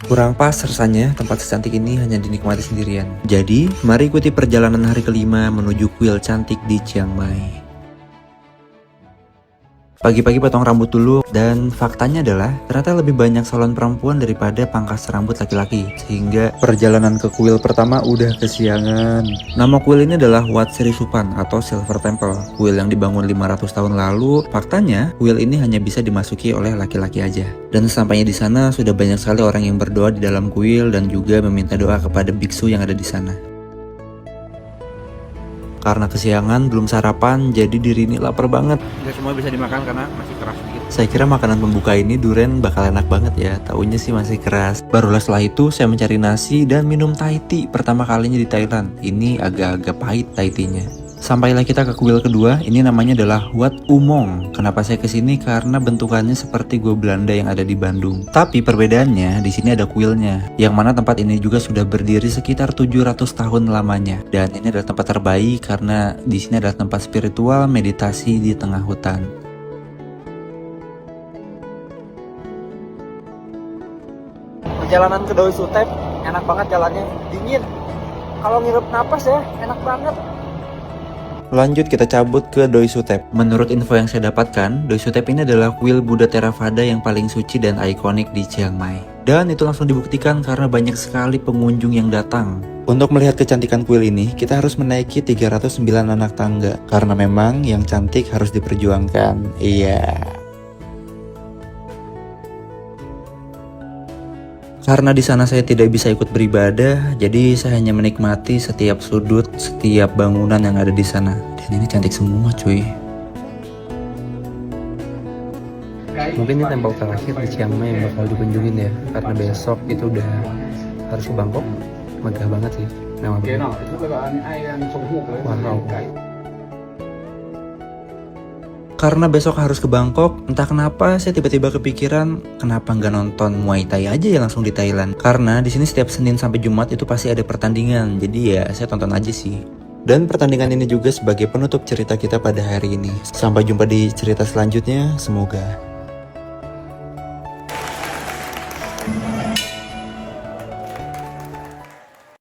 Kurang pas rasanya tempat secantik ini hanya dinikmati sendirian. Jadi, mari ikuti perjalanan hari kelima menuju kuil cantik di Chiang Mai. Pagi-pagi potong rambut dulu, dan faktanya adalah ternyata lebih banyak salon perempuan daripada pangkas rambut laki-laki, sehingga perjalanan ke kuil pertama udah kesiangan. Nama kuil ini adalah Wat Sri Supan atau Silver Temple, kuil yang dibangun 500 tahun lalu. Faktanya, kuil ini hanya bisa dimasuki oleh laki-laki aja. Dan sesampainya di sana sudah banyak sekali orang yang berdoa di dalam kuil dan juga meminta doa kepada biksu yang ada di sana. Karena kesiangan belum sarapan, jadi diri ini lapar banget. Gak semua bisa dimakan karena masih keras sedikit. Saya kira makanan pembuka ini durian bakal enak banget ya, taunya sih masih keras. Barulah setelah itu saya mencari nasi dan minum Thai tea pertama kalinya di Thailand. Ini agak-agak pahit Thai tea-nya. Sampailah kita ke kuil kedua, ini namanya adalah Wat Umong. Kenapa saya kesini? Karena bentukannya seperti gua Belanda yang ada di Bandung. Tapi perbedaannya, di sini ada kuilnya, yang mana tempat ini juga sudah berdiri sekitar 700 tahun lamanya. Dan ini adalah tempat terbaik karena di sini adalah tempat spiritual meditasi di tengah hutan. Perjalanan ke Doi Sutep enak banget jalannya, dingin. Kalau ngirup napas ya enak banget. Lanjut kita cabut ke Doi Sutep. Menurut info yang saya dapatkan, Doi Sutep ini adalah kuil Buddha Theravada yang paling suci dan ikonik di Chiang Mai. Dan itu langsung dibuktikan karena banyak sekali pengunjung yang datang. Untuk melihat kecantikan kuil ini, kita harus menaiki 309 anak tangga. Karena memang yang cantik harus diperjuangkan. Iya. Karena di sana saya tidak bisa ikut beribadah, jadi saya hanya menikmati setiap sudut, setiap bangunan yang ada di sana. Dan ini cantik semua, cuy. Mungkin ini tempat terakhir di Chiang Mai yang bakal dikunjungin ya, karena besok itu udah harus ke Bangkok. Megah banget sih, mewah banget. Wow. Karena besok harus ke Bangkok, entah kenapa saya tiba-tiba kepikiran kenapa nggak nonton Muay Thai aja ya langsung di Thailand. Karena di sini setiap Senin sampai Jumat itu pasti ada pertandingan, jadi ya saya tonton aja sih. Dan pertandingan ini juga sebagai penutup cerita kita pada hari ini. Sampai jumpa di cerita selanjutnya, semoga.